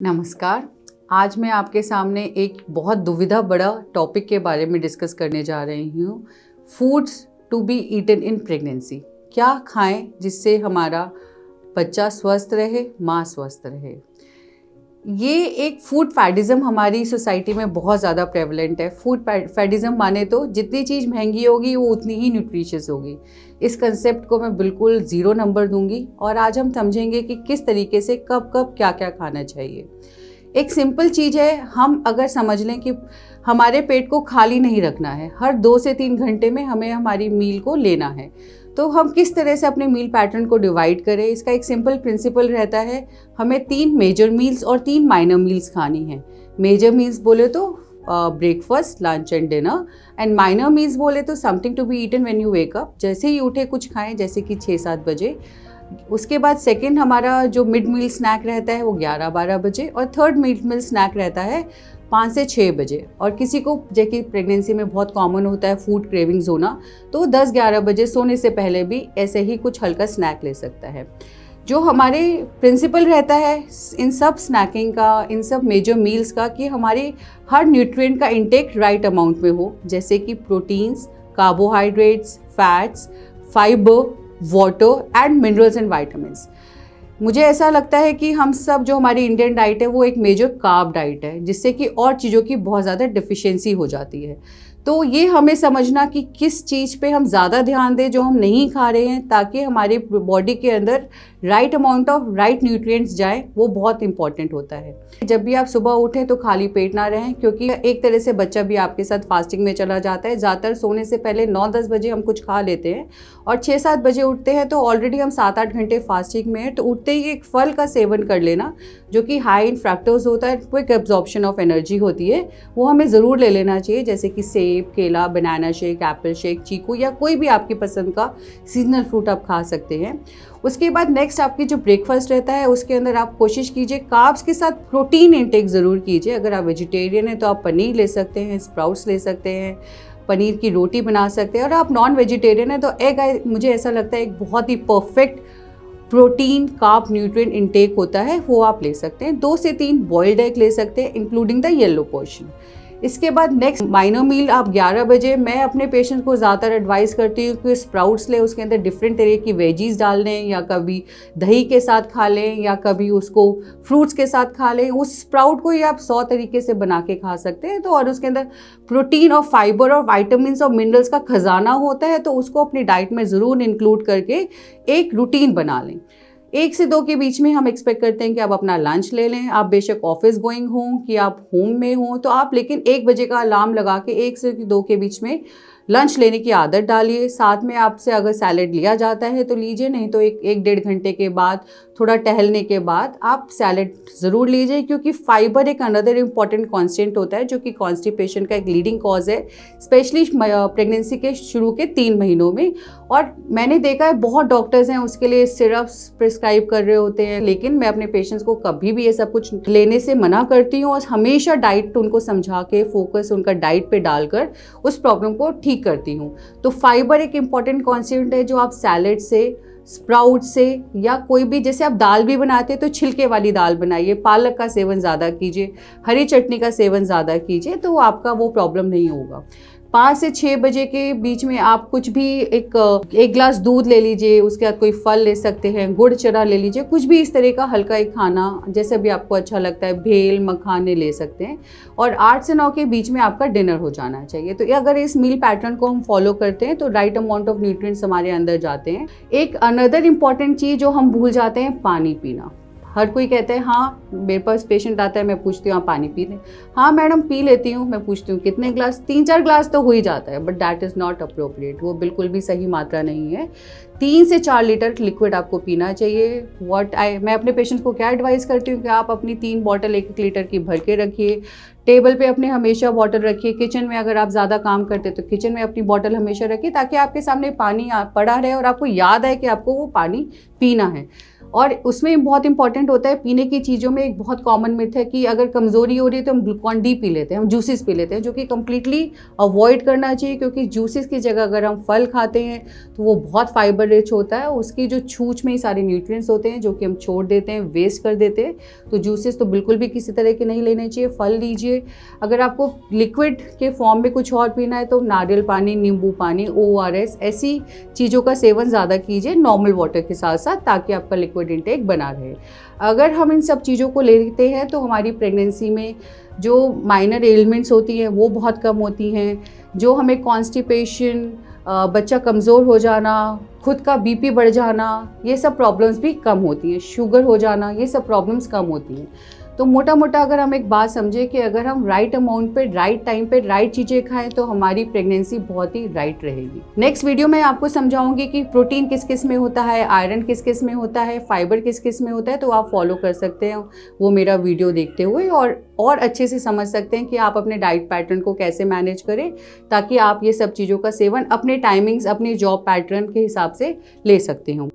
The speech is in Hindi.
नमस्कार। आज मैं आपके सामने एक बहुत दुविधा बड़ा टॉपिक के बारे में डिस्कस करने जा रही हूँ। Foods to be eaten in pregnancy. क्या खाएं जिससे हमारा बच्चा स्वस्थ रहे, माँ स्वस्थ रहे। ये एक फूड फैडिज़म हमारी सोसाइटी में बहुत ज़्यादा प्रेवलेंट है। फूड फैडिज़म माने तो जितनी चीज़ महंगी होगी वो उतनी ही न्यूट्रिशियस होगी। इस कंसेप्ट को मैं बिल्कुल 0 नंबर दूंगी और आज हम समझेंगे कि किस तरीके से कब कब क्या क्या खाना चाहिए। एक सिंपल चीज़ है, हम अगर समझ लें कि हमारे पेट को खाली नहीं रखना है, हर 2 से 3 घंटे में हमें हमारी मील को लेना है, तो हम किस तरह से अपने मील पैटर्न को डिवाइड करें। इसका एक सिंपल प्रिंसिपल रहता है, हमें 3 मेजर मील्स और 3 माइनर मील्स खानी है। मेजर मील्स बोले तो breakfast, lunch and dinner, and minor meals बोले तो something to be eaten when you wake up. जैसे ही उठे कुछ खाएं, जैसे कि 6-7 बजे। उसके बाद सेकंड हमारा जो मिड मील स्नैक रहता है वो 11-12 बजे, और थर्ड मिड मील स्नैक रहता है 5 से 6 बजे। और किसी को जैसे प्रेगनेंसी में बहुत कॉमन होता है फूड क्रेविंग्स होना, तो 10-11 बजे सोने से पहले भी ऐसे ही कुछ हल्का स्नैक ले सकता है। जो हमारे प्रिंसिपल रहता है इन सब स्नैकिंग का, इन सब मेजर मील्स का, कि हमारी हर न्यूट्रिएंट का इंटेक राइट अमाउंट में हो, जैसे कि proteins, carbohydrates, fats, fibre, water and minerals and vitamins. मुझे ऐसा लगता है कि हम सब जो हमारी इंडियन डाइट है वो एक मेजर कार्ब डाइट है, जिससे कि और चीज़ों की बहुत ज़्यादा डिफिशियंसी हो जाती है। तो ये हमें समझना कि किस चीज़ पे हम ज़्यादा ध्यान दें जो हम नहीं खा रहे हैं, ताकि हमारे बॉडी के अंदर right amount of right nutrients जाएं, वो बहुत इंपॉर्टेंट होता है। जब भी आप सुबह उठें तो खाली पेट ना रहें, क्योंकि एक तरह से बच्चा भी आपके साथ फास्टिंग में चला जाता है। ज़्यादातर सोने से पहले 9-10 बजे हम कुछ खा लेते हैं और 6-7 बजे उठते हैं, तो ऑलरेडी हम 7-8 घंटे फास्टिंग में हैं। तो उठते ही एक फल का सेवन कर लेना, जो कि हाई इन फ्रक्टोज होता है, क्विक एब्जॉर्प्शन ऑफ एनर्जी होती है, वो हमें ज़रूर ले लेना चाहिए। जैसे कि सेब, केला, बनाना शेक, एप्पल शेक, चीकू, या कोई भी आपकी पसंद का सीजनल फ्रूट आप खा सकते हैं। उसके बाद नेक्स्ट आपकी जो ब्रेकफास्ट रहता है, उसके अंदर आप कोशिश कीजिए कार्ब्स के साथ प्रोटीन इंटेक ज़रूर कीजिए। अगर आप वेजिटेरियन हैं तो आप पनीर ले सकते हैं, स्प्राउट्स ले सकते हैं, पनीर की रोटी बना सकते हैं। और आप नॉन वेजिटेरियन हैं तो एग, मुझे ऐसा लगता है एक बहुत ही perfect protein carb nutrient intake होता है, वो आप ले सकते हैं। 2 से 3 बॉइल्ड एग ले सकते हैं, इंक्लूडिंग द येलो पोर्शन। इसके बाद नेक्स्ट माइनर मील आप 11 बजे, मैं अपने पेशेंट को ज़्यादातर एडवाइस करती हूँ कि स्प्राउट्स लें, उसके अंदर डिफरेंट तरह की वेजीज डाल लें, या कभी दही के साथ खा लें, या कभी उसको फ्रूट्स के साथ खा लें। उस स्प्राउट को ही आप 100 तरीके से बना के खा सकते हैं। तो और उसके अंदर प्रोटीन और फाइबर और वाइटामिन और मिनरल्स का खजाना होता है, तो उसको अपनी डाइट में ज़रूर इंक्लूड करके एक रूटीन बना लें। 1 से 2 के बीच में हम एक्सपेक्ट करते हैं कि आप अपना लंच ले लें। आप बेशक ऑफिस गोइंग हों कि आप होम में हों, तो आप लेकिन 1 बजे का अलार्म लगा के 1 से 2 के बीच में लंच लेने की आदत डालिए। साथ में आपसे अगर सैलेड लिया जाता है तो लीजिए, नहीं तो 1-1.5 घंटे के बाद, थोड़ा टहलने के बाद आप सैलेड ज़रूर लीजिए, क्योंकि फाइबर एक अनदर इम्पॉर्टेंट कॉन्स्टेंट होता है, जो कि कॉन्स्टिपेशन का एक लीडिंग कॉज है, स्पेशली प्रेगनेंसी के शुरू के 3 महीनों में। और मैंने देखा है बहुत डॉक्टर्स हैं उसके लिए सिरप्स प्रिस्क्राइब कर रहे होते हैं, लेकिन मैं अपने पेशेंट्स को कभी भी ये सब कुछ लेने से मना करती हूँ और हमेशा डाइट उनको समझा के, फोकस उनका डाइट पे डालकर उस प्रॉब्लम को ठीक करती हूँ। तो फाइबर एक इम्पॉर्टेंट कॉन्स्टेंट है, जो आप सैलेड से, स्प्राउट से, या कोई भी, जैसे आप दाल भी बनाते हैं तो छिलके वाली दाल बनाइए, पालक का सेवन ज़्यादा कीजिए, हरी चटनी का सेवन ज़्यादा कीजिए, तो आपका वो प्रॉब्लम नहीं होगा। 5 से 6 बजे के बीच में आप कुछ भी एक गिलास दूध ले लीजिए, उसके बाद कोई फल ले सकते हैं, गुड़ चना ले लीजिए, कुछ भी इस तरह का हल्का एक खाना, जैसे भी आपको अच्छा लगता है, भेल, मखाने ले सकते हैं। और 8 से 9 के बीच में आपका डिनर हो जाना चाहिए। तो अगर इस मील पैटर्न को हम फॉलो करते हैं तो राइट अमाउंट ऑफ न्यूट्रिएंट्स हमारे अंदर जाते हैं। एक अनदर इम्पॉर्टेंट चीज़ जो हम भूल जाते हैं, पानी पीना। हर कोई कहता है हाँ, मेरे पास पेशेंट आता है, मैं पूछती हूँ आप पानी पी लें? हाँ मैडम पी लेती हूँ। मैं पूछती हूँ कितने ग्लास? 3-4 ग्लास तो हो ही जाता है, but that is not appropriate. वो बिल्कुल भी सही मात्रा नहीं है। 3 से 4 लीटर लिक्विड आपको पीना चाहिए। मैं अपने पेशेंट्स को क्या एडवाइस करती हूँ कि आप अपनी 3 बॉटल 1-1 लीटर की भर के रखिए। टेबल पे अपने हमेशा बॉटल रखिए। किचन में अगर आप ज़्यादा काम करते तो किचन में अपनी बॉटल हमेशा रखिए, ताकि आपके सामने पानी पड़ा रहे और आपको याद आए कि आपको वो पानी पीना है। और उसमें बहुत इंपॉर्टेंट होता है पीने की चीज़ों में। एक बहुत कॉमन मिथ है कि अगर कमज़ोरी हो रही है तो हम ग्लूकॉन डी पी लेते हैं, हम जूसेस पी लेते हैं, जो कि कम्प्लीटली अवॉइड करना चाहिए, क्योंकि जूसेस की जगह अगर हम फल खाते हैं तो वो बहुत फाइबर रिच होता है, उसकी जो छूछ में ही सारे न्यूट्रिएंट्स होते हैं जो कि हम छोड़ देते हैं, वेस्ट कर देते हैं। तो जूसेस तो बिल्कुल भी किसी तरह के नहीं लेने चाहिए, फल लीजिए। अगर आपको लिक्विड के फॉर्म में कुछ और पीना है तो नारियल पानी, नींबू पानी, ORS ऐसी चीज़ों का सेवन ज़्यादा कीजिए नॉर्मल वाटर के साथ साथ, ताकि आपका लिक्विड इंटेक बना रहे। अगर हम इन सब चीज़ों को लेते हैं तो हमारी प्रेगनेंसी में जो माइनर एलिमेंट्स होती हैं वो बहुत कम होती हैं। जो हमें कॉन्स्टिपेशन, बच्चा कमज़ोर हो जाना, खुद का BP बढ़ जाना, ये सब प्रॉब्लम्स भी कम होती हैं। शुगर हो जाना, ये सब प्रॉब्लम्स कम होती हैं। तो मोटा मोटा अगर हम एक बात समझें कि अगर हम राइट अमाउंट पे, राइट टाइम पे, राइट चीज़ें खाएं तो हमारी प्रेगनेंसी बहुत ही राइट रहेगी। नेक्स्ट वीडियो में आपको समझाऊंगी कि प्रोटीन किस किस में होता है, आयरन किस किस में होता है, फाइबर किस किस में होता है, तो आप फॉलो कर सकते हैं वो मेरा वीडियो देखते हुए, और अच्छे से समझ सकते हैं कि आप अपने डाइट पैटर्न को कैसे मैनेज करें, ताकि आप ये सब चीज़ों का सेवन अपने टाइमिंग्स, अपने जॉब पैटर्न के हिसाब से ले सकते हो।